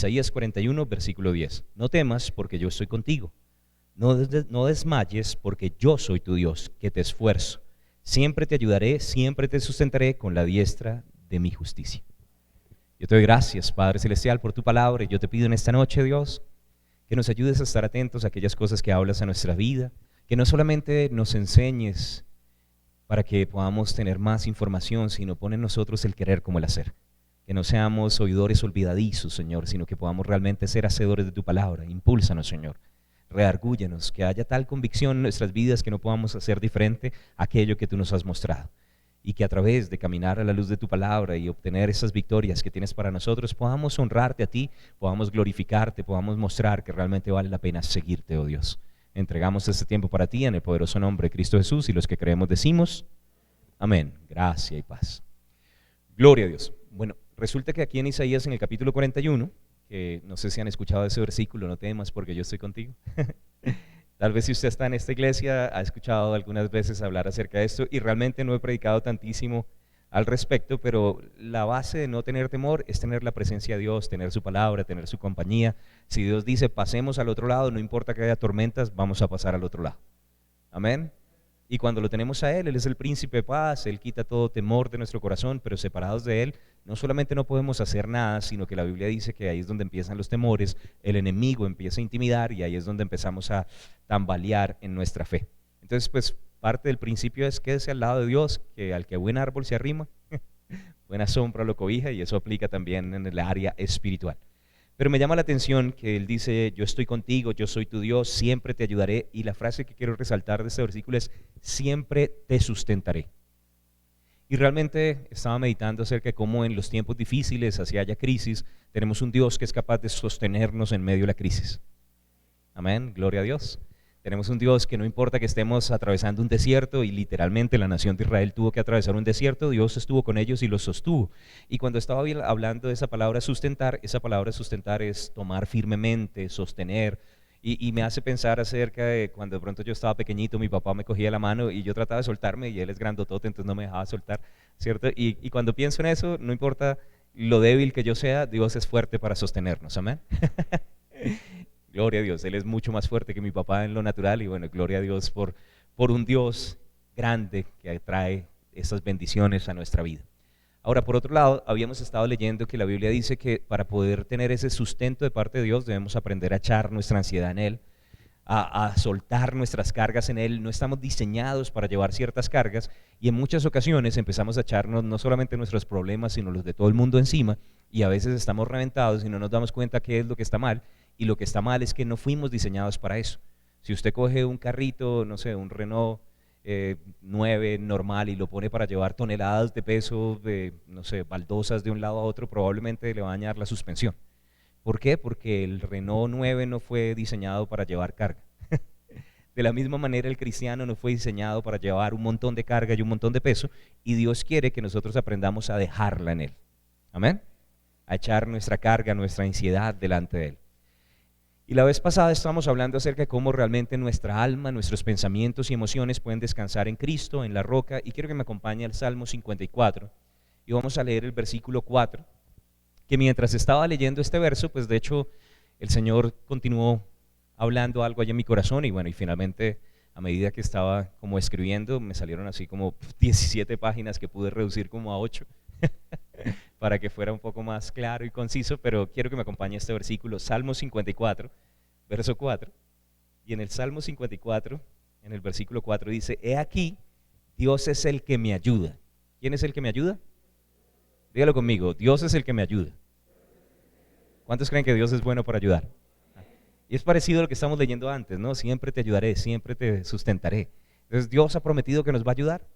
Isaías 41, versículo 10. No temas porque yo estoy contigo. No desmayes porque yo soy tu Dios, que te esfuerzo. Siempre te ayudaré, siempre te sustentaré con la diestra de mi justicia. Yo te doy gracias, Padre Celestial, por tu palabra, y yo te pido en esta noche, Dios, que nos ayudes a estar atentos a aquellas cosas que hablas a nuestra vida, que no solamente nos enseñes para que podamos tener más información, sino pon en nosotros el querer como el hacer. Que no seamos oidores olvidadizos, Señor, sino que podamos realmente ser hacedores de tu palabra. Impúlsanos, Señor. Redargúyenos, que haya tal convicción en nuestras vidas que no podamos hacer diferente a aquello que tú nos has mostrado. Y que a través de caminar a la luz de tu palabra y obtener esas victorias que tienes para nosotros, podamos honrarte a ti, podamos glorificarte, podamos mostrar que realmente vale la pena seguirte, oh Dios. Entregamos este tiempo para ti en el poderoso nombre de Cristo Jesús, y los que creemos decimos amén. Gracia y paz. Gloria a Dios. Bueno, resulta que aquí en Isaías, en el capítulo 41, que no sé si han escuchado ese versículo, no temas porque yo estoy contigo. Tal vez si usted está en esta iglesia ha escuchado algunas veces hablar acerca de esto, y realmente no he predicado tantísimo al respecto, pero la base de no tener temor es tener la presencia de Dios, tener su palabra, tener su compañía. Si Dios dice pasemos al otro lado, no importa que haya tormentas, vamos a pasar al otro lado. Amén. Y cuando lo tenemos a Él es el príncipe de paz, Él quita todo temor de nuestro corazón, pero separados de Él, no solamente no podemos hacer nada, sino que la Biblia dice que ahí es donde empiezan los temores, el enemigo empieza a intimidar, y ahí es donde empezamos a tambalear en nuestra fe. Entonces, pues, parte del principio es quédese al lado de Dios, que al que buen árbol se arrima, buena sombra lo cobija, y eso aplica también en el área espiritual. Pero me llama la atención que él dice, yo estoy contigo, yo soy tu Dios, siempre te ayudaré, y la frase que quiero resaltar de este versículo es, siempre te sustentaré. Y realmente estaba meditando acerca de cómo en los tiempos difíciles, así haya crisis, tenemos un Dios que es capaz de sostenernos en medio de la crisis. Amén, gloria a Dios. Tenemos un Dios que no importa que estemos atravesando un desierto, y literalmente la nación de Israel tuvo que atravesar un desierto, Dios estuvo con ellos y los sostuvo. Y cuando estaba hablando de esa palabra sustentar es tomar firmemente, sostener, y me hace pensar acerca de cuando de pronto yo estaba pequeñito, mi papá me cogía la mano y yo trataba de soltarme, y él es grandotote, entonces no me dejaba soltar, ¿cierto? Y cuando pienso en eso, no importa lo débil que yo sea, Dios es fuerte para sostenernos, amén. Gloria a Dios, Él es mucho más fuerte que mi papá en lo natural, y bueno, gloria a Dios por un Dios grande que trae esas bendiciones a nuestra vida. Ahora, por otro lado, habíamos estado leyendo que la Biblia dice que para poder tener ese sustento de parte de Dios debemos aprender a echar nuestra ansiedad en Él, a soltar nuestras cargas en Él. No estamos diseñados para llevar ciertas cargas, y en muchas ocasiones empezamos a echarnos no solamente nuestros problemas, sino los de todo el mundo encima, y a veces estamos reventados y no nos damos cuenta qué es lo que está mal, y lo que está mal es que no fuimos diseñados para eso. Si usted coge un carrito, no sé, un Renault 9 normal, y lo pone para llevar toneladas de peso, de, no sé, baldosas de un lado a otro, probablemente le va a dañar la suspensión. ¿Por qué? Porque el Renault 9 no fue diseñado para llevar carga. De la misma manera, el cristiano no fue diseñado para llevar un montón de carga y un montón de peso, y Dios quiere que nosotros aprendamos a dejarla en Él. Amén. A echar nuestra carga, nuestra ansiedad delante de Él. Y la vez pasada estábamos hablando acerca de cómo realmente nuestra alma, nuestros pensamientos y emociones pueden descansar en Cristo, en la roca, y quiero que me acompañe al Salmo 54, y vamos a leer el versículo 4, que mientras estaba leyendo este verso, pues de hecho el Señor continuó hablando algo allá en mi corazón, y bueno, y finalmente a medida que estaba como escribiendo, me salieron así como 17 páginas que pude reducir como a 8, para que fuera un poco más claro y conciso, pero quiero que me acompañe este versículo, Salmo 54, verso 4, y en el Salmo 54, en el versículo 4 dice, he aquí, Dios es el que me ayuda. ¿Quién es el que me ayuda? Dígalo conmigo, Dios es el que me ayuda. ¿Cuántos creen que Dios es bueno para ayudar? Y es parecido a lo que estamos leyendo antes, ¿no? Siempre te ayudaré, siempre te sustentaré. Entonces Dios ha prometido que nos va a ayudar.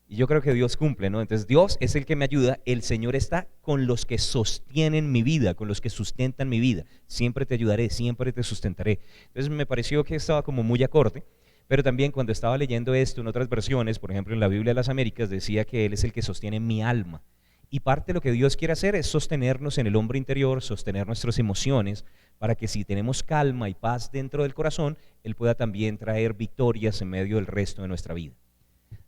Y yo creo que Dios cumple, ¿no? Entonces Dios es el que me ayuda, el Señor está con los que sostienen mi vida, con los que sustentan mi vida. Siempre te ayudaré, siempre te sustentaré. Entonces me pareció que estaba como muy acorde, pero también cuando estaba leyendo esto en otras versiones, por ejemplo en la Biblia de las Américas, decía que Él es el que sostiene mi alma. Y parte de lo que Dios quiere hacer es sostenernos en el hombre interior, sostener nuestras emociones, para que si tenemos calma y paz dentro del corazón, Él pueda también traer victorias en medio del resto de nuestra vida.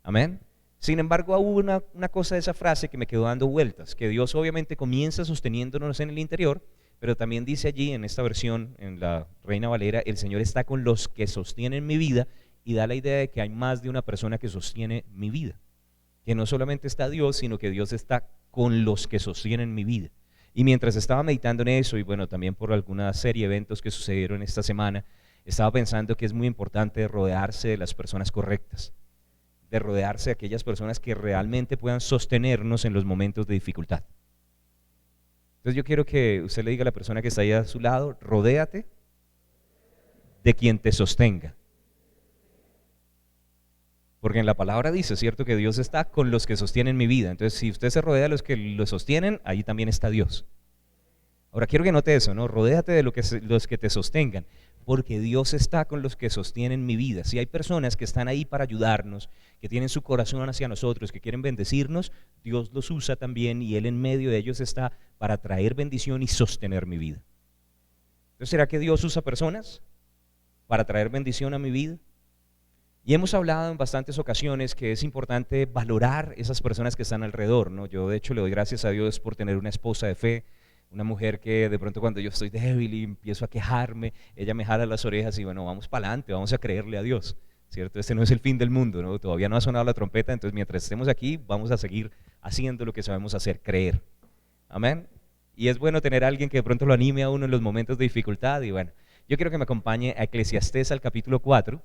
Amén. Sin embargo, hubo una cosa de esa frase que me quedó dando vueltas, que Dios obviamente comienza sosteniéndonos en el interior, pero también dice allí en esta versión, en la Reina Valera, el Señor está con los que sostienen mi vida, y da la idea de que hay más de una persona que sostiene mi vida, que no solamente está Dios, sino que Dios está con los que sostienen mi vida. Y mientras estaba meditando en eso, y bueno, también por alguna serie de eventos que sucedieron esta semana, estaba pensando que es muy importante rodearse de las personas correctas, de rodearse de aquellas personas que realmente puedan sostenernos en los momentos de dificultad. Entonces yo quiero que usted le diga a la persona que está ahí a su lado, rodéate de quien te sostenga. Porque en la palabra dice, ¿cierto?, que Dios está con los que sostienen mi vida. Entonces, si usted se rodea de los que lo sostienen, ahí también está Dios. Ahora, quiero que note eso, ¿no? Rodéate de los que te sostengan, porque Dios está con los que sostienen mi vida. Si hay personas que están ahí para ayudarnos, que tienen su corazón hacia nosotros, que quieren bendecirnos, Dios los usa también, y Él en medio de ellos está para traer bendición y sostener mi vida. Entonces, ¿será que Dios usa personas para traer bendición a mi vida? Y hemos hablado en bastantes ocasiones que es importante valorar esas personas que están alrededor, ¿no? Yo de hecho le doy gracias a Dios por tener una esposa de fe, una mujer que de pronto cuando yo estoy débil y empiezo a quejarme, ella me jala las orejas y bueno, vamos para adelante, vamos a creerle a Dios, ¿cierto? Este no es el fin del mundo, ¿no? Todavía no ha sonado la trompeta, entonces mientras estemos aquí vamos a seguir haciendo lo que sabemos hacer, creer. Amén. Y es bueno tener a alguien que de pronto lo anime a uno en los momentos de dificultad. Y bueno, yo quiero que me acompañe a Eclesiastés al capítulo 4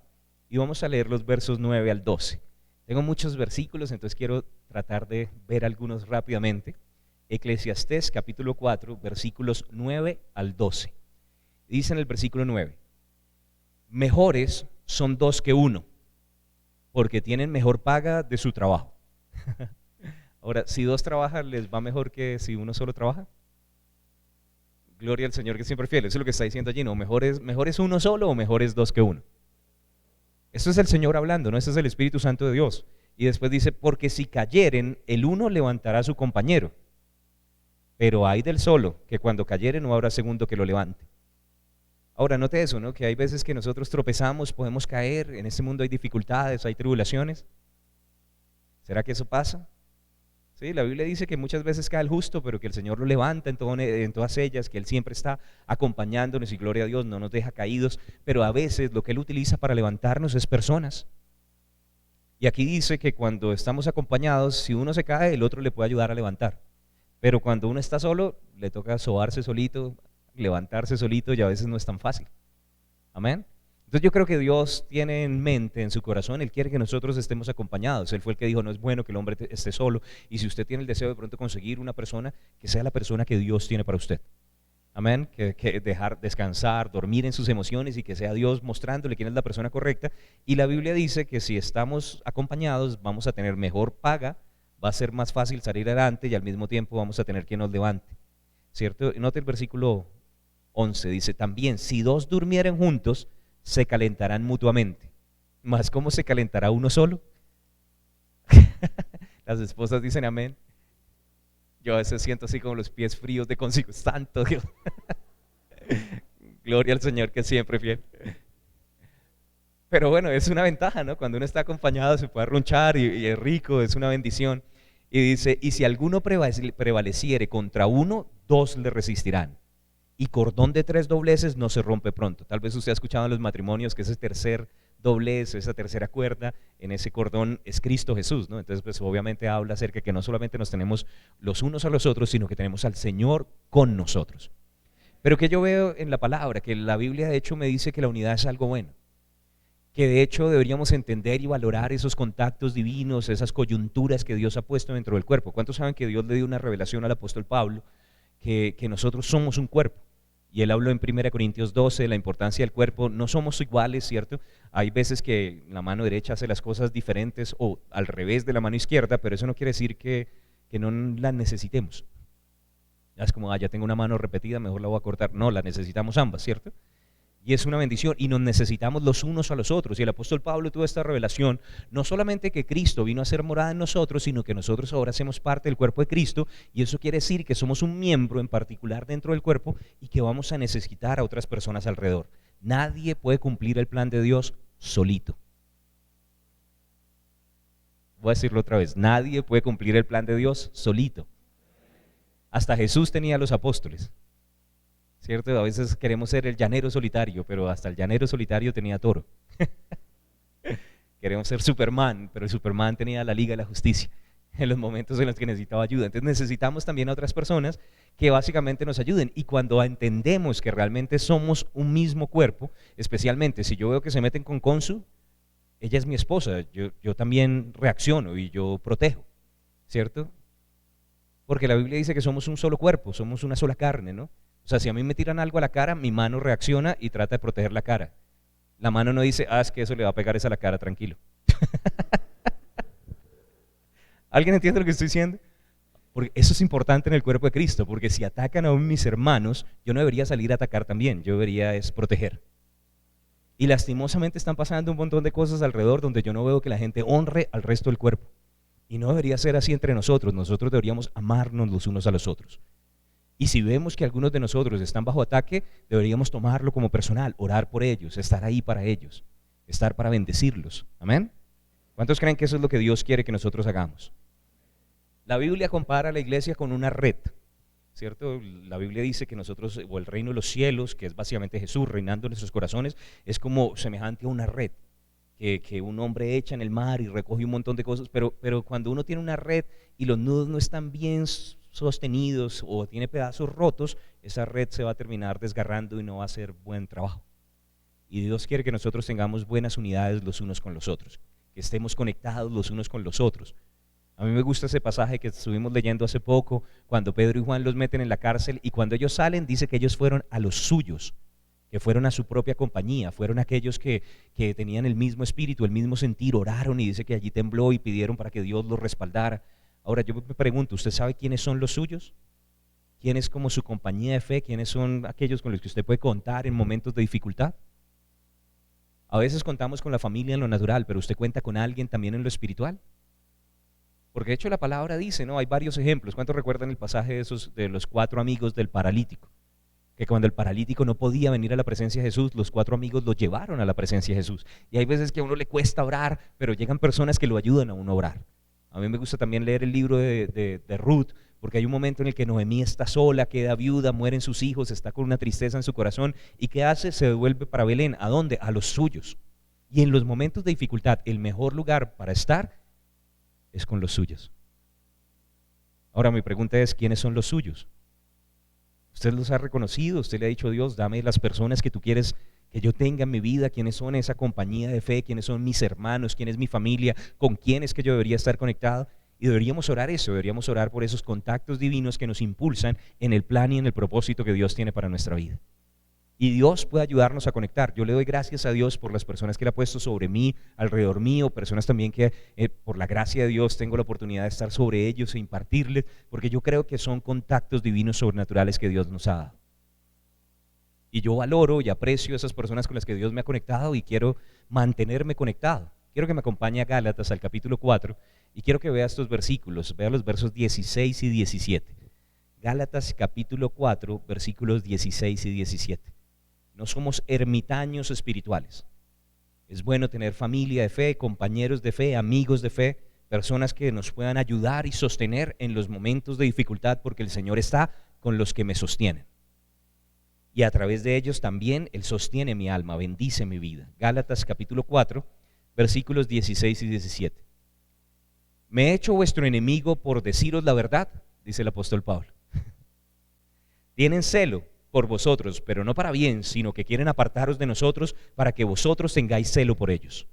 y vamos a leer los versos 9 al 12. Tengo muchos versículos, entonces quiero tratar de ver algunos rápidamente. Eclesiastés capítulo 4, versículos 9 al 12. Dice en el versículo 9, mejores son dos que uno, porque tienen mejor paga de su trabajo. Ahora, si dos trabajan, ¿les va mejor que si uno solo trabaja? Gloria al Señor que siempre es fiel. Eso es lo que está diciendo allí, ¿no? Mejor es uno solo o mejor es dos que uno. Esto es el Señor hablando, ¿no? Este es el Espíritu Santo de Dios. Y después dice, porque si cayeren, el uno levantará a su compañero. Pero hay del solo, que cuando cayere no habrá segundo que lo levante. Ahora, note eso, ¿no? Que hay veces que nosotros tropezamos, podemos caer, en este mundo hay dificultades, hay tribulaciones. ¿Será que eso pasa? Sí, la Biblia dice que muchas veces cae el justo, pero que el Señor lo levanta en todas ellas, que Él siempre está acompañándonos y gloria a Dios, no nos deja caídos, pero a veces lo que Él utiliza para levantarnos es personas. Y aquí dice que cuando estamos acompañados, si uno se cae, el otro le puede ayudar a levantar. Pero cuando uno está solo, le toca sobarse solito, levantarse solito, y a veces no es tan fácil. Amén. Entonces yo creo que Dios tiene en mente, en su corazón, Él quiere que nosotros estemos acompañados. Él fue el que dijo, no es bueno que el hombre esté solo, y si usted tiene el deseo de pronto conseguir una persona, que sea la persona que Dios tiene para usted. Amén, que dejar descansar, dormir en sus emociones, y que sea Dios mostrándole quién es la persona correcta. Y la Biblia dice que si estamos acompañados vamos a tener mejor paga, va a ser más fácil salir adelante, y al mismo tiempo vamos a tener quien nos levante, ¿cierto? Note el versículo 11, dice, también si dos durmieren juntos, se calentarán mutuamente. ¿Más cómo se calentará uno solo? Las esposas dicen amén. Yo a veces siento así como los pies fríos de consigo. Santo Dios. Gloria al Señor que siempre es fiel. Pero bueno, es una ventaja, ¿no? Cuando uno está acompañado se puede arrunchar y es rico, es una bendición. Y dice, y si alguno prevaleciere contra uno, dos le resistirán. Y cordón de tres dobleces no se rompe pronto. Tal vez usted ha escuchado en los matrimonios que ese tercer doblez, esa tercera cuerda en ese cordón es Cristo Jesús, ¿no? Entonces pues obviamente habla acerca de que no solamente nos tenemos los unos a los otros, sino que tenemos al Señor con nosotros. Pero que yo veo en la palabra, que la Biblia de hecho me dice que la unidad es algo bueno, que de hecho deberíamos entender y valorar esos contactos divinos, esas coyunturas que Dios ha puesto dentro del cuerpo. ¿Cuántos saben que Dios le dio una revelación al apóstol Pablo? Que nosotros somos un cuerpo, y él habló en 1 Corintios 12 de la importancia del cuerpo. No somos iguales, ¿cierto? Hay veces que la mano derecha hace las cosas diferentes o al revés de la mano izquierda, pero eso no quiere decir que no las necesitemos. Es como, ya tengo una mano repetida, mejor la voy a cortar. No, la necesitamos ambas, ¿cierto? Y es una bendición, y nos necesitamos los unos a los otros. Y el apóstol Pablo tuvo esta revelación, no solamente que Cristo vino a ser morada en nosotros, sino que nosotros ahora hacemos parte del cuerpo de Cristo, y eso quiere decir que somos un miembro en particular dentro del cuerpo y que vamos a necesitar a otras personas alrededor. Nadie puede cumplir el plan de Dios solito. Voy a decirlo otra vez, nadie puede cumplir el plan de Dios solito. Hasta Jesús tenía a los apóstoles. ¿cierto? A veces queremos ser el llanero solitario, pero hasta el llanero solitario tenía toro. Queremos ser Superman, pero el Superman tenía la Liga de la Justicia en los momentos en los que necesitaba ayuda. Entonces necesitamos también a otras personas que básicamente nos ayuden. Y cuando entendemos que realmente somos un mismo cuerpo, especialmente si yo veo que se meten con Consu, ella es mi esposa, yo también reacciono y yo protejo, ¿cierto? Porque la Biblia dice que somos un solo cuerpo, somos una sola carne, ¿no? O sea, si a mí me tiran algo a la cara, mi mano reacciona y trata de proteger la cara. La mano no dice, es que eso le va a pegar esa a la cara, tranquilo. ¿Alguien entiende lo que estoy diciendo? Porque eso es importante en el cuerpo de Cristo, porque si atacan a mis hermanos, yo no debería salir a atacar también, yo debería es proteger. Y lastimosamente están pasando un montón de cosas alrededor donde yo no veo que la gente honre al resto del cuerpo. Y no debería ser así entre nosotros deberíamos amarnos los unos a los otros. Y si vemos que algunos de nosotros están bajo ataque, deberíamos tomarlo como personal, orar por ellos, estar ahí para ellos, estar para bendecirlos. ¿Amén? ¿Cuántos creen que eso es lo que Dios quiere que nosotros hagamos? La Biblia compara a la iglesia con una red, ¿cierto? La Biblia dice que nosotros, o el reino de los cielos, que es básicamente Jesús reinando en nuestros corazones, es como semejante a una red que un hombre echa en el mar y recoge un montón de cosas, pero cuando uno tiene una red y los nudos no están bien sostenidos o tiene pedazos rotos, esa red se va a terminar desgarrando y no va a hacer buen trabajo. Y Dios quiere que nosotros tengamos buenas unidades los unos con los otros, que estemos conectados los unos con los otros. A mí me gusta ese pasaje que estuvimos leyendo hace poco, cuando Pedro y Juan los meten en la cárcel y cuando ellos salen dice que ellos fueron a los suyos, que fueron a su propia compañía, fueron aquellos que tenían el mismo espíritu, el mismo sentir, oraron y dice que allí tembló y pidieron para que Dios los respaldara. Ahora yo me pregunto, ¿usted sabe quiénes son los suyos? ¿Quién es como su compañía de fe? ¿Quiénes son aquellos con los que usted puede contar en momentos de dificultad? A veces contamos con la familia en lo natural, pero usted cuenta con alguien también en lo espiritual. Porque de hecho la palabra dice, ¿no? Hay varios ejemplos. ¿Cuántos recuerdan el pasaje de los 4 amigos del paralítico? Que cuando el paralítico no podía venir a la presencia de Jesús, los 4 amigos lo llevaron a la presencia de Jesús. Y hay veces que a uno le cuesta orar, pero llegan personas que lo ayudan a uno a orar. A mí me gusta también leer el libro de Ruth, porque hay un momento en el que Noemí está sola, queda viuda, mueren sus hijos, está con una tristeza en su corazón. ¿Y qué hace? Se devuelve para Belén. ¿A dónde? A los suyos. Y en los momentos de dificultad, el mejor lugar para estar es con los suyos. Ahora mi pregunta es, ¿quiénes son los suyos? ¿Usted los ha reconocido? ¿Usted le ha dicho a Dios, dame las personas que tú quieres que yo tenga en mi vida? ¿Quiénes son esa compañía de fe? ¿Quiénes son mis hermanos? ¿Quién es mi familia? ¿Con quién es que yo debería estar conectado? Y deberíamos orar eso, deberíamos orar por esos contactos divinos que nos impulsan en el plan y en el propósito que Dios tiene para nuestra vida. Y Dios puede ayudarnos a conectar. Yo le doy gracias a Dios por las personas que Él ha puesto sobre mí, alrededor mío, personas también que por la gracia de Dios tengo la oportunidad de estar sobre ellos e impartirles, porque yo creo que son contactos divinos sobrenaturales que Dios nos ha dado. Y yo valoro y aprecio a esas personas con las que Dios me ha conectado y quiero mantenerme conectado. Quiero que me acompañe a Gálatas al capítulo 4 y quiero que vea estos versículos, vea los versos 16 y 17. Gálatas capítulo 4, versículos 16 y 17. No somos ermitaños espirituales. Es bueno tener familia de fe, compañeros de fe, amigos de fe, personas que nos puedan ayudar y sostener en los momentos de dificultad, porque el Señor está con los que me sostienen. Y a través de ellos también Él sostiene mi alma, bendice mi vida. Gálatas capítulo 4, versículos 16 y 17. Me he hecho vuestro enemigo por deciros la verdad, dice el apóstol Pablo. Tienen celo por vosotros, pero no para bien, sino que quieren apartaros de nosotros para que vosotros tengáis celo por ellos.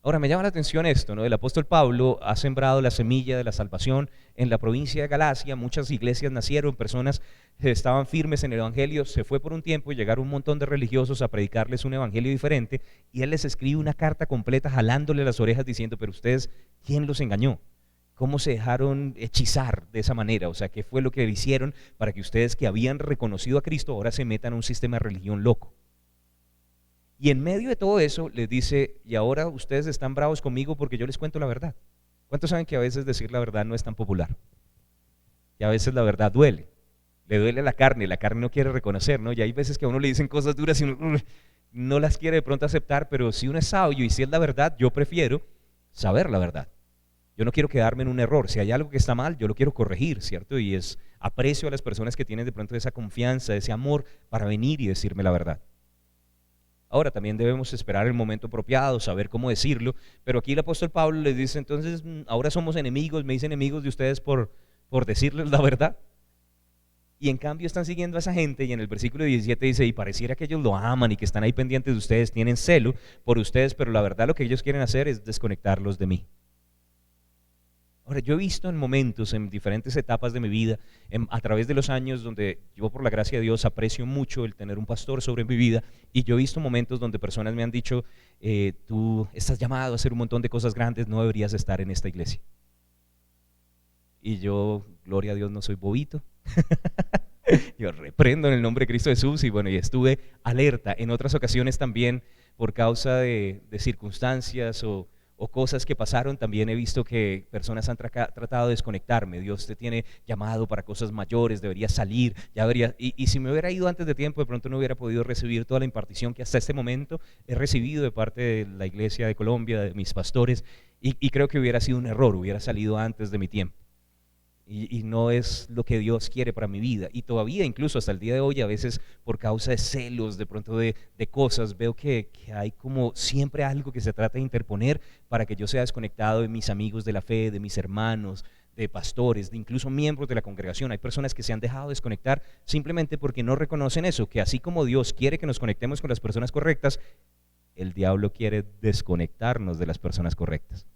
Ahora me llama la atención esto, ¿no? El apóstol Pablo ha sembrado la semilla de la salvación en la provincia de Galacia, muchas iglesias nacieron, personas estaban firmes en el evangelio, se fue por un tiempo y llegaron un montón de religiosos a predicarles un evangelio diferente y él les escribe una carta completa jalándole las orejas diciendo, pero ustedes, ¿quién los engañó? ¿Cómo se dejaron hechizar de esa manera? O sea, ¿qué fue lo que hicieron para que ustedes que habían reconocido a Cristo ahora se metan a un sistema de religión loco? Y en medio de todo eso les dice, y ahora ustedes están bravos conmigo porque yo les cuento la verdad. ¿Cuántos saben que a veces decir la verdad no es tan popular? Que a veces la verdad duele, le duele a la carne no quiere reconocer, ¿no? Y hay veces que a uno le dicen cosas duras y uno no las quiere de pronto aceptar, pero si uno es sabio y si es la verdad, yo prefiero saber la verdad. Yo no quiero quedarme en un error, si hay algo que está mal, yo lo quiero corregir, ¿cierto? Y es Aprecio a las personas que tienen de pronto esa confianza, ese amor para venir y decirme la verdad. Ahora también debemos esperar el momento apropiado, saber cómo decirlo, pero aquí el apóstol Pablo les dice, entonces ahora somos enemigos, me dicen enemigos de ustedes por decirles la verdad. Y en cambio están siguiendo a esa gente y en el versículo 17 dice, y pareciera que ellos lo aman y que están ahí pendientes de ustedes, tienen celo por ustedes, pero la verdad lo que ellos quieren hacer es desconectarlos de mí. Ahora, yo he visto en momentos, en diferentes etapas de mi vida, a través de los años, donde yo por la gracia de Dios aprecio mucho el tener un pastor sobre mi vida, y yo he visto momentos donde personas me han dicho, tú estás llamado a hacer un montón de cosas grandes, no deberías estar en esta iglesia. Y yo, gloria a Dios, no soy bobito. Yo reprendo en el nombre de Cristo Jesús y bueno, y estuve alerta en otras ocasiones también por causa de circunstancias o cosas que pasaron. También he visto que personas han tratado de desconectarme. Dios te tiene llamado para cosas mayores, deberías salir, ya debería, y si me hubiera ido antes de tiempo, de pronto no hubiera podido recibir toda la impartición que hasta este momento he recibido de parte de la Iglesia de Colombia, de mis pastores, y creo que hubiera sido un error, hubiera salido antes de mi tiempo. Y no es lo que Dios quiere para mi vida. Y todavía, incluso hasta el día de hoy, a veces por causa de celos, de pronto de cosas, veo que hay como siempre algo que se trata de interponer para que yo sea desconectado de mis amigos de la fe, de mis hermanos, de pastores, de incluso miembros de la congregación. Hay personas que se han dejado desconectar simplemente porque no reconocen eso, que así como Dios quiere que nos conectemos con las personas correctas, el diablo quiere desconectarnos de las personas correctas.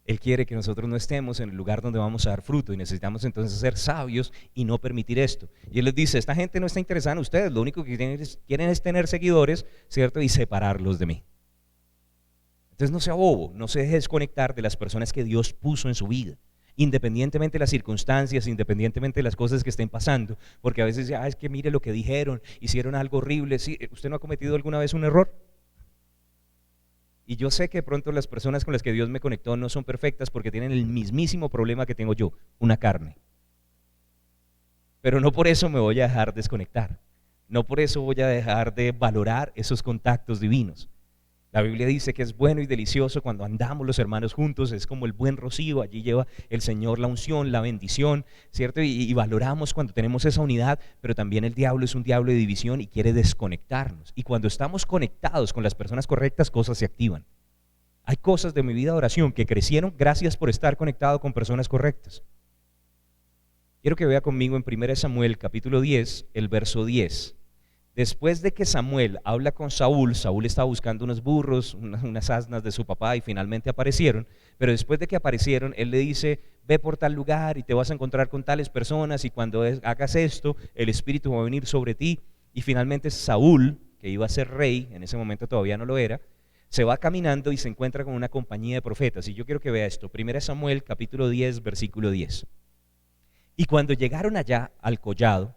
Él quiere que nosotros no estemos en el lugar donde vamos a dar fruto y necesitamos entonces ser sabios y no permitir esto. Y Él les dice, esta gente no está interesada en ustedes, lo único que quieren es tener seguidores, ¿cierto? Y separarlos de mí. Entonces no sea bobo, no se deje desconectar de las personas que Dios puso en su vida, independientemente de las circunstancias, independientemente de las cosas que estén pasando, porque a veces es que mire lo que dijeron, hicieron algo horrible. ¿Sí? ¿Usted no ha cometido alguna vez un error? Y yo sé que de pronto las personas con las que Dios me conectó no son perfectas porque tienen el mismísimo problema que tengo yo, una carne. Pero no por eso me voy a dejar desconectar, no por eso voy a dejar de valorar esos contactos divinos. La Biblia dice que es bueno y delicioso cuando andamos los hermanos juntos, es como el buen rocío, allí lleva el Señor la unción, la bendición, ¿cierto? Y valoramos cuando tenemos esa unidad, pero también el diablo es un diablo de división y quiere desconectarnos. Y cuando estamos conectados con las personas correctas, cosas se activan. Hay cosas de mi vida de oración que crecieron gracias por estar conectado con personas correctas. Quiero que vea conmigo en 1 Samuel capítulo 10, el verso 10. Después de que Samuel habla con Saúl, Saúl estaba buscando unos burros, unas asnas de su papá y finalmente aparecieron, pero después de que aparecieron, él le dice, ve por tal lugar y te vas a encontrar con tales personas y cuando hagas esto, el Espíritu va a venir sobre ti. Y finalmente Saúl, que iba a ser rey, en ese momento todavía no lo era, se va caminando y se encuentra con una compañía de profetas. Y yo quiero que vea esto, 1 Samuel capítulo 10, versículo 10. Y cuando llegaron allá al collado,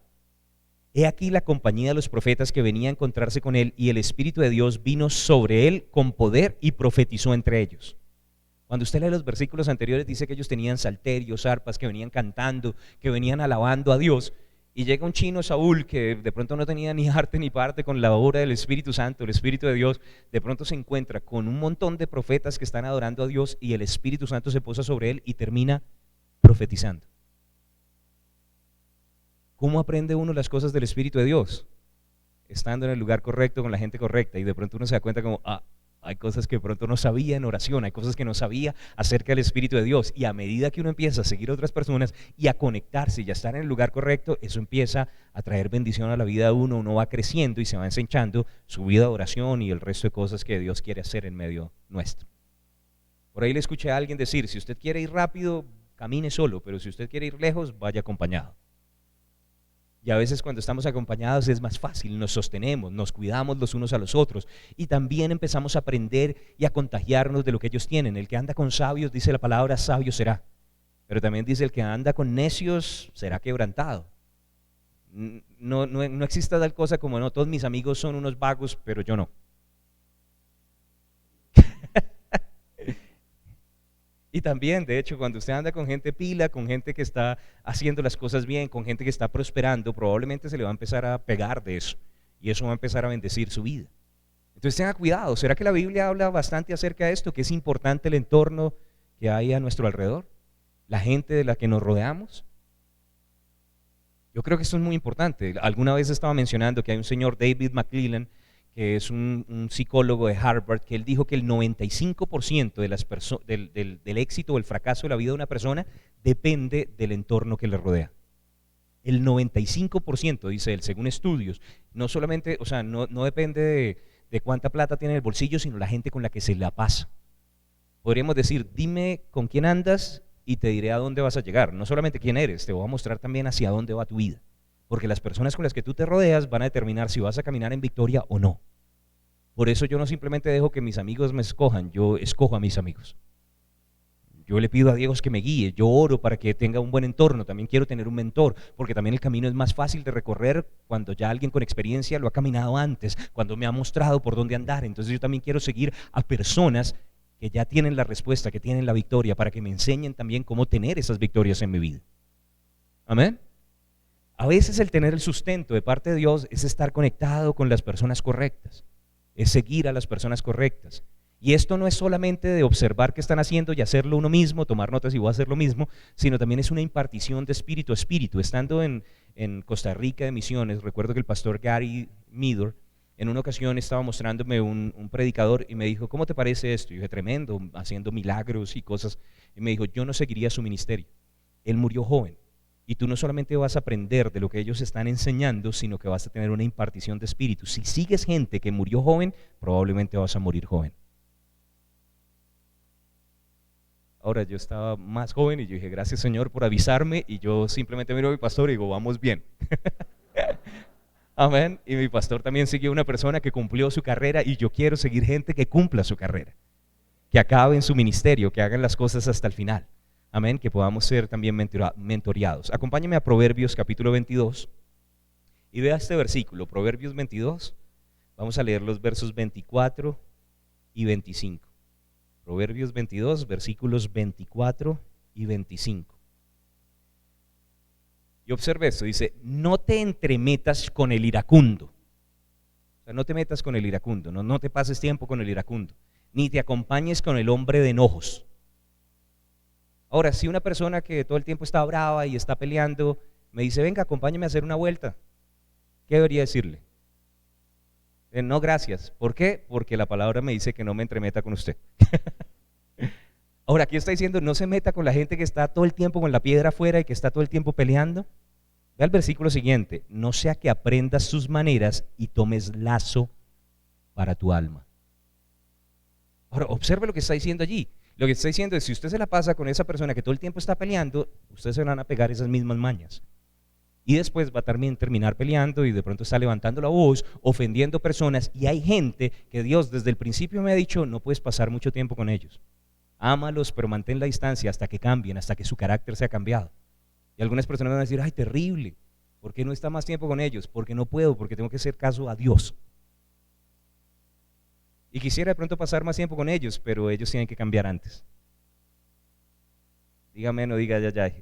he aquí la compañía de los profetas que venía a encontrarse con él, y el Espíritu de Dios vino sobre él con poder y profetizó entre ellos. Cuando usted lee los versículos anteriores, dice que ellos tenían salterios, arpas, que venían cantando, que venían alabando a Dios. Y llega un chino, Saúl, que de pronto no tenía ni arte ni parte con la obra del Espíritu Santo, el Espíritu de Dios. De pronto se encuentra con un montón de profetas que están adorando a Dios y el Espíritu Santo se posa sobre él y termina profetizando. ¿Cómo aprende uno las cosas del Espíritu de Dios? Estando en el lugar correcto, con la gente correcta, y de pronto uno se da cuenta como, hay cosas que de pronto no sabía en oración, hay cosas que no sabía acerca del Espíritu de Dios, y a medida que uno empieza a seguir a otras personas y a conectarse y a estar en el lugar correcto, eso empieza a traer bendición a la vida de uno va creciendo y se va ensanchando su vida de oración y el resto de cosas que Dios quiere hacer en medio nuestro. Por ahí le escuché a alguien decir, si usted quiere ir rápido, camine solo, pero si usted quiere ir lejos, vaya acompañado. Y a veces cuando estamos acompañados es más fácil, nos sostenemos, nos cuidamos los unos a los otros y también empezamos a aprender y a contagiarnos de lo que ellos tienen. El que anda con sabios, dice la palabra, sabio será, pero también dice el que anda con necios será quebrantado. No existe tal cosa como, no, todos mis amigos son unos vagos, pero yo no. Y también, de hecho, cuando usted anda con gente pila, con gente que está haciendo las cosas bien, con gente que está prosperando, probablemente se le va a empezar a pegar de eso y eso va a empezar a bendecir su vida. Entonces tenga cuidado. ¿Será que la Biblia habla bastante acerca de esto? Que es importante el entorno que hay a nuestro alrededor. la gente de la que nos rodeamos? Yo creo que esto es muy importante. Alguna vez estaba mencionando que hay un señor, David McClellan, que es un psicólogo de Harvard, que él dijo que el 95% de del éxito o el fracaso de la vida de una persona depende del entorno que le rodea. El 95%, dice él, según estudios, no solamente, o sea, no depende de cuánta plata tiene en el bolsillo, sino la gente con la que se la pasa. Podríamos decir, dime con quién andas y te diré a dónde vas a llegar. No solamente quién eres, te voy a mostrar también hacia dónde va tu vida. Porque las personas con las que tú te rodeas van a determinar si vas a caminar en victoria o no. Por eso yo no simplemente dejo que mis amigos me escojan, yo escojo a mis amigos. Yo le pido a Dios que me guíe, yo oro para que tenga un buen entorno, también quiero tener un mentor, porque también el camino es más fácil de recorrer cuando ya alguien con experiencia lo ha caminado antes, cuando me ha mostrado por dónde andar. Entonces yo también quiero seguir a personas que ya tienen la respuesta, que tienen la victoria, para que me enseñen también cómo tener esas victorias en mi vida. Amén. A veces el tener el sustento de parte de Dios es estar conectado con las personas correctas, es seguir a las personas correctas. Y esto no es solamente de observar qué están haciendo y hacerlo uno mismo, tomar notas y voy a hacer lo mismo, sino también es una impartición de espíritu a espíritu. Estando en Costa Rica de misiones, recuerdo que el pastor Gary Meador en una ocasión estaba mostrándome un predicador y me dijo, ¿cómo te parece esto? Y yo dije, tremendo, haciendo milagros y cosas. Y me dijo, yo no seguiría su ministerio. Él murió joven. Y tú no solamente vas a aprender de lo que ellos están enseñando, sino que vas a tener una impartición de espíritu. Si sigues gente que murió joven, probablemente vas a morir joven. Ahora yo estaba más joven y yo dije, gracias Señor por avisarme, y yo simplemente miro a mi pastor y digo, vamos bien. Amén. Y mi pastor también siguió una persona que cumplió su carrera, y yo quiero seguir gente que cumpla su carrera, que acabe en su ministerio, que hagan las cosas hasta el final. Amén, que podamos ser también mentoreados. Acompáñame a Proverbios capítulo 22 y vea este versículo, Proverbios 22, vamos a leer los versos 24 y 25. Proverbios 22, versículos 24 y 25. Y observe esto, dice, no te entremetas con el iracundo. O sea, no te metas con el iracundo, no te pases tiempo con el iracundo, ni te acompañes con el hombre de enojos. Ahora, si una persona que todo el tiempo está brava y está peleando, me dice, venga, acompáñame a hacer una vuelta, ¿qué debería decirle? No, gracias. ¿Por qué? Porque la palabra me dice que no me entremeta con usted. Ahora, aquí está diciendo, no se meta con la gente que está todo el tiempo con la piedra afuera y que está todo el tiempo peleando. Ve al versículo siguiente, no sea que aprendas sus maneras y tomes lazo para tu alma. Ahora, observe lo que está diciendo allí. Lo que está diciendo es, si usted se la pasa con esa persona que todo el tiempo está peleando, ustedes se van a pegar esas mismas mañas. Y después va a también terminar peleando y de pronto está levantando la voz, ofendiendo personas. Y hay gente que Dios desde el principio me ha dicho, no puedes pasar mucho tiempo con ellos. Ámalos, pero mantén la distancia hasta que cambien, hasta que su carácter sea cambiado. Y algunas personas van a decir, ay, terrible, ¿por qué no está más tiempo con ellos? Porque no puedo, porque tengo que hacer caso a Dios. Y quisiera de pronto pasar más tiempo con ellos, pero ellos tienen que cambiar antes. Dígame, no diga ya.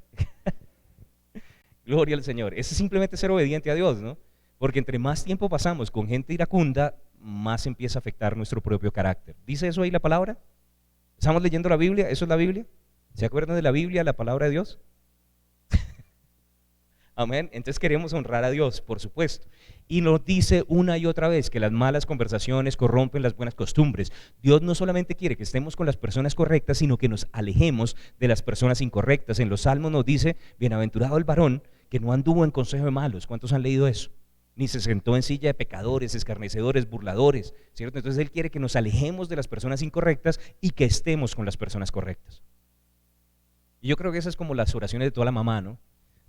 Gloria al Señor. Ese es simplemente ser obediente a Dios, ¿no? Porque entre más tiempo pasamos con gente iracunda, más empieza a afectar nuestro propio carácter. ¿Dice eso ahí la palabra? ¿Estamos leyendo la Biblia? ¿Eso es la Biblia? ¿Se acuerdan de la Biblia, la palabra de Dios? Amén. Entonces queremos honrar a Dios, por supuesto. Y nos dice una y otra vez que las malas conversaciones corrompen las buenas costumbres. Dios no solamente quiere que estemos con las personas correctas, sino que nos alejemos de las personas incorrectas. En los Salmos nos dice, bienaventurado el varón que no anduvo en consejo de malos. ¿Cuántos han leído eso? Ni se sentó en silla de pecadores, escarnecedores, burladores, ¿cierto? Entonces Él quiere que nos alejemos de las personas incorrectas y que estemos con las personas correctas. Y yo creo que esas es como las oraciones de toda la mamá, ¿no?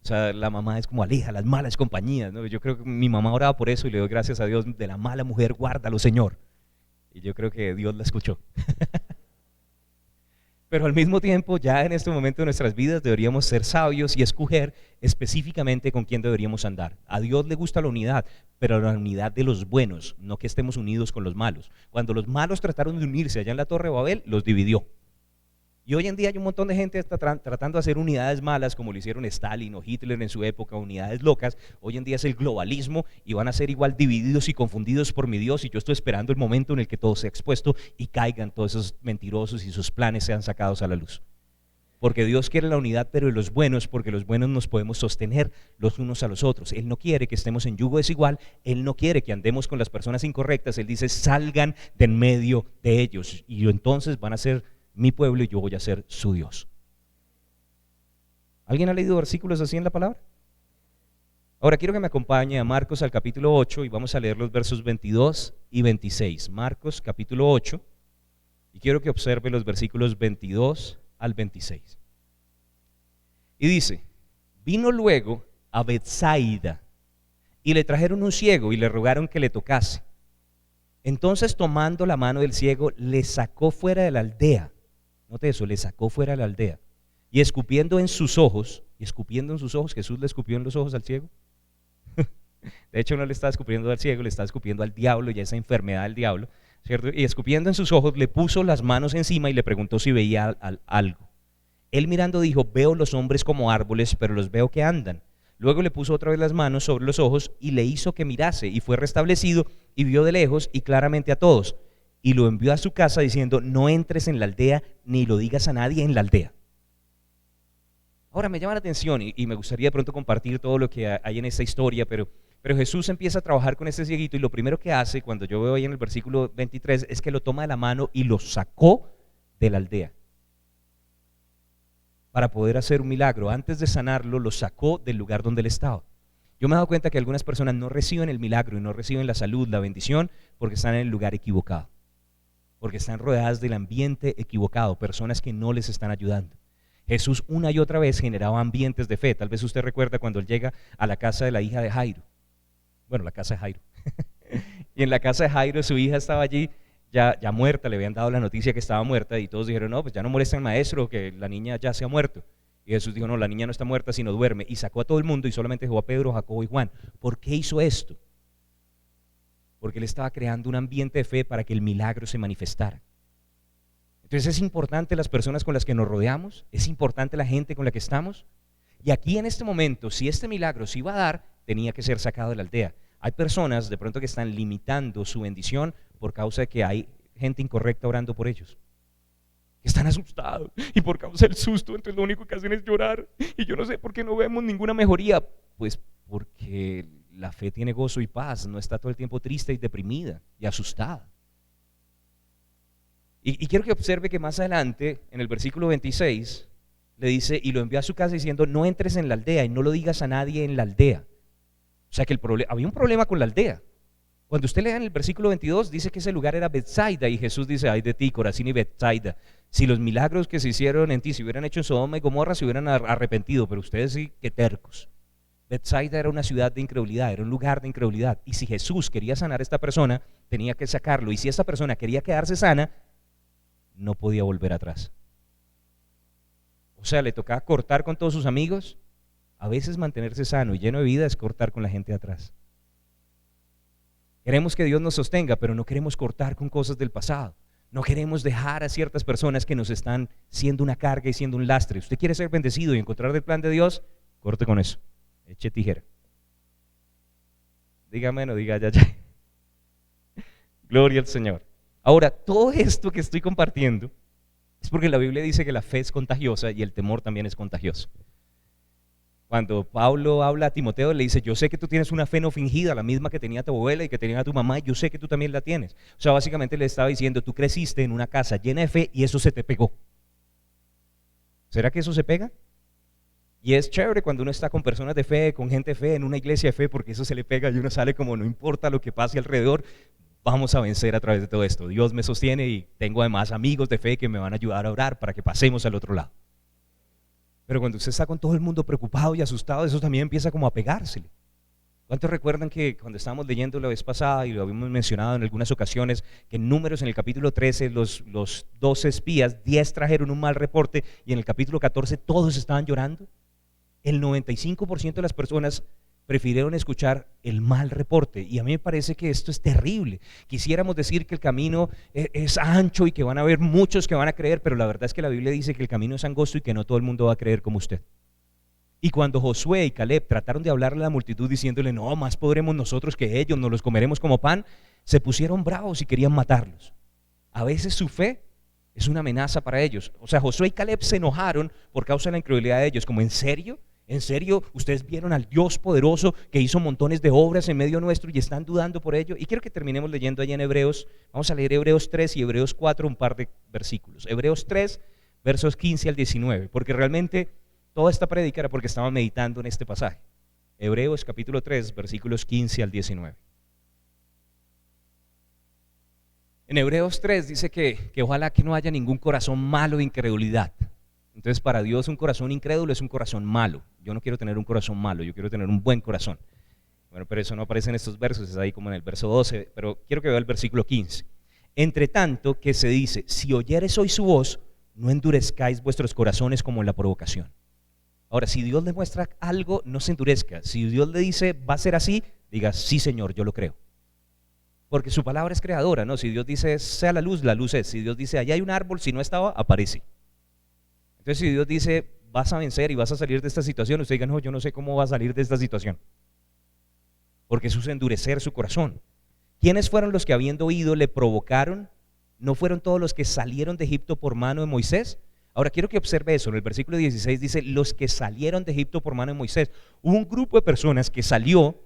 O sea, la mamá es como aleja las malas compañías, ¿no? Yo creo que mi mamá oraba por eso y le doy gracias a Dios, de la mala mujer guárdalo, Señor. Y yo creo que Dios la escuchó. Pero al mismo tiempo, ya en este momento de nuestras vidas deberíamos ser sabios y escoger específicamente con quién deberíamos andar. A Dios le gusta la unidad, pero la unidad de los buenos, no que estemos unidos con los malos. Cuando los malos trataron de unirse allá en la Torre de Babel, los dividió. Y hoy en día hay un montón de gente que está tratando de hacer unidades malas, como lo hicieron Stalin o Hitler en su época, unidades locas. Hoy en día es el globalismo y van a ser igual divididos y confundidos por mi Dios, y yo estoy esperando el momento en el que todo sea expuesto y caigan todos esos mentirosos y sus planes sean sacados a la luz. Porque Dios quiere la unidad, pero de los buenos, porque los buenos nos podemos sostener los unos a los otros. Él no quiere que estemos en yugo desigual, Él no quiere que andemos con las personas incorrectas. Él dice, salgan de en medio de ellos, y entonces van a ser mi pueblo y yo voy a ser su Dios. ¿Alguien ha leído versículos así en la palabra? Ahora quiero que me acompañe a Marcos al capítulo 8 y vamos a leer los versos 22 y 26. Marcos capítulo 8, y quiero que observe los versículos 22 al 26. Y dice, vino luego a Betsaida y le trajeron un ciego y le rogaron que le tocase. Entonces, tomando la mano del ciego, le sacó fuera de la aldea. Note eso, le sacó fuera de la aldea. Y escupiendo en sus ojos, Jesús le escupió en los ojos al ciego. De hecho, no le está escupiendo al ciego, le está escupiendo al diablo y a esa enfermedad del diablo, ¿cierto? Y escupiendo en sus ojos, le puso las manos encima y le preguntó si veía algo. Él mirando dijo, veo los hombres como árboles, pero los veo que andan. Luego le puso otra vez las manos sobre los ojos y le hizo que mirase, y fue restablecido y vio de lejos y claramente a todos. Y lo envió a su casa diciendo, no entres en la aldea ni lo digas a nadie en la aldea. Ahora me llama la atención y me gustaría de pronto compartir todo lo que hay en esta historia, pero Jesús empieza a trabajar con este cieguito y lo primero que hace, cuando yo veo ahí en el versículo 23, es que lo toma de la mano y lo sacó de la aldea para poder hacer un milagro. Antes de sanarlo, lo sacó del lugar donde él estaba. Yo me he dado cuenta que algunas personas no reciben el milagro y no reciben la salud, la bendición, porque están en el lugar equivocado, porque están rodeadas del ambiente equivocado, personas que no les están ayudando. Jesús una y otra vez generaba ambientes de fe. Tal vez usted recuerda cuando él llega a la casa de la hija de Jairo. Bueno, la casa de Jairo. Y en la casa de Jairo su hija estaba allí ya muerta, le habían dado la noticia que estaba muerta y todos dijeron, no, pues ya no molesta al maestro, que la niña ya se ha muerto. Y Jesús dijo, no, la niña no está muerta sino duerme. Y sacó a todo el mundo y solamente dejó a Pedro, Jacobo y Juan. ¿Por qué hizo esto? Porque él estaba creando un ambiente de fe para que el milagro se manifestara. Entonces es importante las personas con las que nos rodeamos, es importante la gente con la que estamos. Y aquí en este momento, si este milagro se iba a dar, tenía que ser sacado de la aldea. Hay personas de pronto que están limitando su bendición por causa de que hay gente incorrecta orando por ellos. Están asustados y por causa del susto, entonces lo único que hacen es llorar. Y yo no sé por qué no vemos ninguna mejoría. Pues porque la fe tiene gozo y paz, no está todo el tiempo triste y deprimida y asustada. Y quiero que observe que más adelante, en el versículo 26, le dice, y lo envió a su casa diciendo, no entres en la aldea y no lo digas a nadie en la aldea. O sea que había un problema con la aldea. Cuando usted lea en el versículo 22, dice que ese lugar era Betsaida, y Jesús dice, ay de ti, Corazín y Betsaida, si los milagros que se hicieron en ti se hubieran hecho en Sodoma y Gomorra, se hubieran arrepentido, pero ustedes sí, que tercos. Betsaida era una ciudad de incredulidad, era un lugar de incredulidad, y si Jesús quería sanar a esta persona, tenía que sacarlo, y si esta persona quería quedarse sana, no podía volver atrás. O sea, le tocaba cortar con todos sus amigos. A veces mantenerse sano y lleno de vida es cortar con la gente de atrás. Queremos que Dios nos sostenga, pero no queremos cortar con cosas del pasado. No queremos dejar a ciertas personas que nos están siendo una carga y siendo un lastre. Usted quiere ser bendecido y encontrar el plan de Dios, corte con eso, eche tijera. Dígame, no diga ya. Gloria al Señor. Ahora, todo esto que estoy compartiendo es porque la Biblia dice que la fe es contagiosa y el temor también es contagioso. Cuando Pablo habla a Timoteo, le dice, yo sé que tú tienes una fe no fingida, la misma que tenía tu abuela y que tenía tu mamá, y yo sé que tú también la tienes. O sea, básicamente le estaba diciendo, tú creciste en una casa llena de fe y eso se te pegó. ¿Será que eso se pega? Y es chévere cuando uno está con personas de fe, con gente de fe, en una iglesia de fe, porque eso se le pega y uno sale como no importa lo que pase alrededor, vamos a vencer a través de todo esto. Dios me sostiene y tengo además amigos de fe que me van a ayudar a orar para que pasemos al otro lado. Pero cuando usted está con todo el mundo preocupado y asustado, eso también empieza como a pegársele. ¿Cuántos recuerdan que cuando estábamos leyendo la vez pasada y lo habíamos mencionado en algunas ocasiones, que en Números en el capítulo 13 los 12 espías, 10 trajeron un mal reporte y en el capítulo 14 todos estaban llorando? El 95% de las personas prefirieron escuchar el mal reporte, y a mí me parece que esto es terrible. Quisiéramos decir que el camino es ancho y que van a haber muchos que van a creer, pero la verdad es que la Biblia dice que el camino es angosto y que no todo el mundo va a creer como usted. Y cuando Josué y Caleb trataron de hablarle a la multitud diciéndole, no, más podremos nosotros que ellos, nos los comeremos como pan, se pusieron bravos y querían matarlos. A veces su fe Es una amenaza para ellos. O sea, Josué y Caleb se enojaron por causa de la incredulidad de ellos, como ¿en serio? ¿En serio ustedes vieron al Dios poderoso que hizo montones de obras en medio nuestro y están dudando por ello? Y quiero que terminemos leyendo allá en Hebreos. Vamos a leer Hebreos 3 y Hebreos 4, un par de versículos. Hebreos 3, versos 15 al 19, porque realmente toda esta prédica era porque estaba meditando en este pasaje. Hebreos capítulo 3, versículos 15 al 19. En Hebreos 3 dice que ojalá que no haya ningún corazón malo de incredulidad. Entonces para Dios un corazón incrédulo es un corazón malo. Yo no quiero tener un corazón malo, yo quiero tener un buen corazón. Bueno, pero eso no aparece en estos versos, es ahí como en el verso 12, pero quiero que vea el versículo 15. Entre tanto que se dice, si oyeres hoy su voz, no endurezcáis vuestros corazones como en la provocación. Ahora, si Dios le muestra algo, no se endurezca. Si Dios le dice, va a ser así, diga, sí Señor, yo lo creo. Porque su palabra es creadora, ¿no? Si Dios dice, sea la luz es. Si Dios dice, allá hay un árbol, si no estaba, aparece. Entonces, si Dios dice, vas a vencer y vas a salir de esta situación, usted diga, no, yo no sé cómo va a salir de esta situación. Porque eso es endurecer su corazón. ¿Quiénes fueron los que habiendo oído le provocaron? ¿No fueron todos los que salieron de Egipto por mano de Moisés? Ahora quiero que observe eso, en el versículo 16 dice, los que salieron de Egipto por mano de Moisés. Hubo un grupo de personas que salió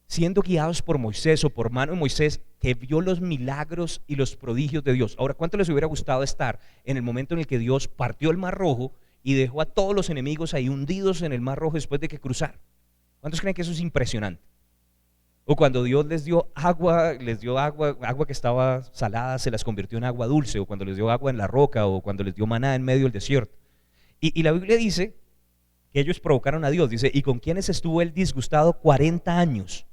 siendo guiados por Moisés o por mano de Moisés, que vio los milagros y los prodigios de Dios. Ahora, ¿cuánto les hubiera gustado estar en el momento en el que Dios partió el Mar Rojo y dejó a todos los enemigos ahí hundidos en el Mar Rojo después de que cruzaron? ¿Cuántos creen que eso es impresionante? O cuando Dios les dio agua que estaba salada, se las convirtió en agua dulce, o cuando les dio agua en la roca, o cuando les dio maná en medio del desierto. Y la Biblia dice que ellos provocaron a Dios, dice, ¿y con quiénes estuvo él disgustado 40 años?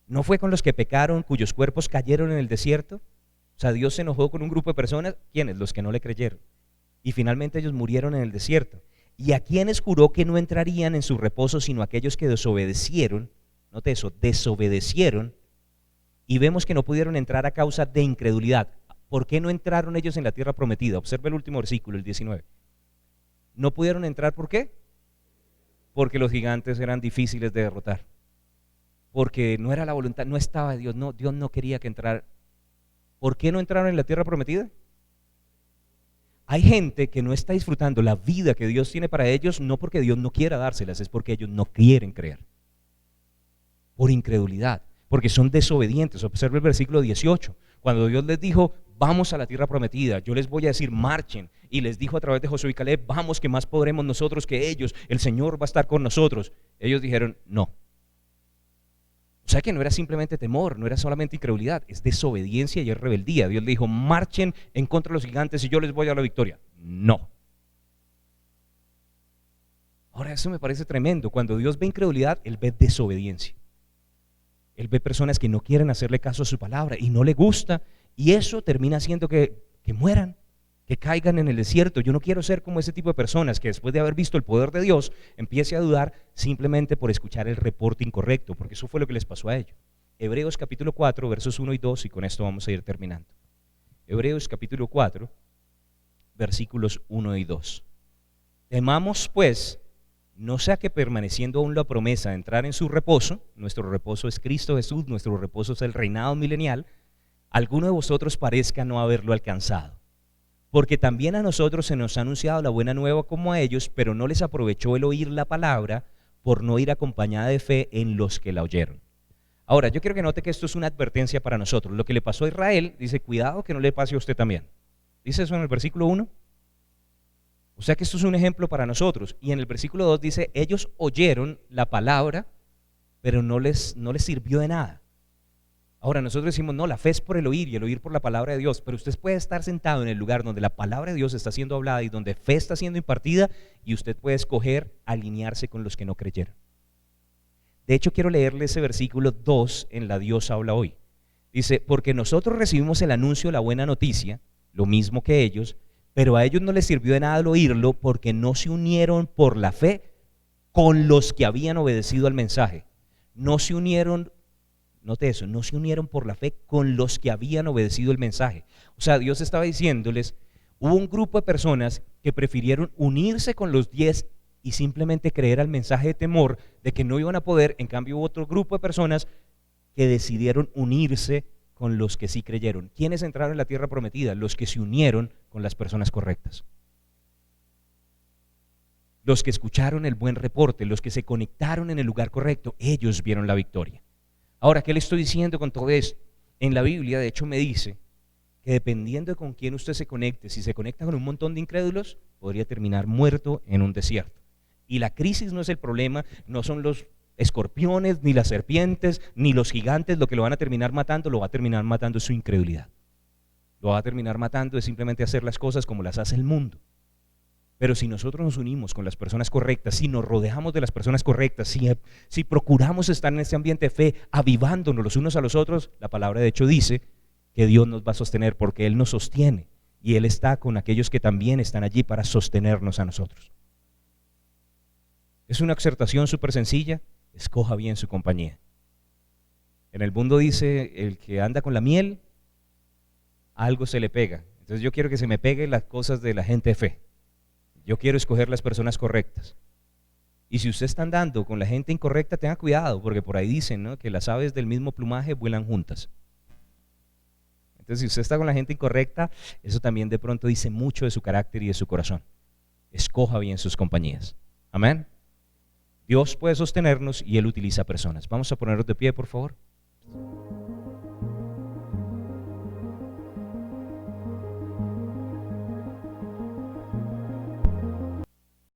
¿No fue con los que pecaron, cuyos cuerpos cayeron en el desierto? O sea, Dios se enojó con un grupo de personas, ¿quiénes? Los que no le creyeron. Y finalmente ellos murieron en el desierto. ¿Y a quienes juró que no entrarían en su reposo, sino aquellos que desobedecieron? Note eso, desobedecieron, y vemos que no pudieron entrar a causa de incredulidad. ¿Por qué no entraron ellos en la tierra prometida? Observe el último versículo, el 19. ¿No pudieron entrar por qué? Porque los gigantes eran difíciles de derrotar. Porque no era la voluntad, no estaba Dios no quería que entraran. ¿Por qué no entraron en la tierra prometida? Hay gente que no está disfrutando la vida que Dios tiene para ellos, no porque Dios no quiera dárselas, es porque ellos no quieren creer. Por incredulidad, porque son desobedientes. Observe el versículo 18, cuando Dios les dijo, vamos a la tierra prometida, yo les voy a decir, marchen, y les dijo a través de Josué y Caleb, vamos que más podremos nosotros que ellos, el Señor va a estar con nosotros. Ellos dijeron, no. O sea que no era simplemente temor, no era solamente incredulidad, es desobediencia y es rebeldía. Dios le dijo, marchen en contra de los gigantes y yo les voy a dar la victoria. No. Ahora eso me parece tremendo. Cuando Dios ve incredulidad, Él ve desobediencia. Él ve personas que no quieren hacerle caso a su palabra y no le gusta, y eso termina haciendo que mueran, que caigan en el desierto. Yo no quiero ser como ese tipo de personas que después de haber visto el poder de Dios empiece a dudar simplemente por escuchar el reporte incorrecto, porque eso fue lo que les pasó a ellos. Hebreos capítulo 4 versos 1 y 2, y con esto vamos a ir terminando. Hebreos capítulo 4 versículos 1 y 2. Temamos pues, no sea que permaneciendo aún la promesa de entrar en su reposo, nuestro reposo es Cristo Jesús, nuestro reposo es el reinado milenial, alguno de vosotros parezca no haberlo alcanzado. Porque también a nosotros se nos ha anunciado la buena nueva como a ellos, pero no les aprovechó el oír la palabra por no ir acompañada de fe en los que la oyeron. Ahora, yo quiero que note que esto es una advertencia para nosotros. Lo que le pasó a Israel, dice, cuidado que no le pase a usted también. Dice eso en el versículo 1. O sea que esto es un ejemplo para nosotros. Y en el versículo 2 dice, ellos oyeron la palabra, pero no les sirvió de nada. Ahora nosotros decimos, no, la fe es por el oír y el oír por la palabra de Dios, pero usted puede estar sentado en el lugar donde la palabra de Dios está siendo hablada y donde fe está siendo impartida, y usted puede escoger alinearse con los que no creyeron. De hecho, quiero leerle ese versículo 2 en la Dios habla hoy. Dice, porque nosotros recibimos el anuncio de la buena noticia, lo mismo que ellos, pero a ellos no les sirvió de nada el oírlo porque no se unieron por la fe con los que habían obedecido al mensaje. No se unieron, note eso, no se unieron por la fe con los que habían obedecido el mensaje. O sea, Dios estaba diciéndoles, hubo un grupo de personas que prefirieron unirse con los 10 y simplemente creer al mensaje de temor de que no iban a poder. En cambio hubo otro grupo de personas que decidieron unirse con los que sí creyeron. ¿Quiénes entraron en la tierra prometida? Los que se unieron con las personas correctas. Los que escucharon el buen reporte, los que se conectaron en el lugar correcto, ellos vieron la victoria. Ahora, ¿qué le estoy diciendo con todo esto? En la Biblia, de hecho, me dice que dependiendo de con quién usted se conecte, si se conecta con un montón de incrédulos, podría terminar muerto en un desierto. Y la crisis no es el problema, no son los escorpiones, ni las serpientes, ni los gigantes, lo que lo van a terminar matando, lo va a terminar matando es su incredulidad. Lo va a terminar matando es simplemente hacer las cosas como las hace el mundo. Pero si nosotros nos unimos con las personas correctas, si nos rodeamos de las personas correctas, si procuramos estar en este ambiente de fe, avivándonos los unos a los otros, la palabra de hecho dice que Dios nos va a sostener porque Él nos sostiene y Él está con aquellos que también están allí para sostenernos a nosotros. Es una exhortación súper sencilla, escoja bien su compañía. En el mundo dice, el que anda con la miel, algo se le pega. Entonces yo quiero que se me peguen las cosas de la gente de fe. Yo quiero escoger las personas correctas. Y si usted está andando con la gente incorrecta, tenga cuidado, porque por ahí dicen, ¿no?, que las aves del mismo plumaje vuelan juntas. Entonces, si usted está con la gente incorrecta, eso también de pronto dice mucho de su carácter y de su corazón. Escoja bien sus compañías. Amén. Dios puede sostenernos y Él utiliza personas. Vamos a ponernos de pie, por favor.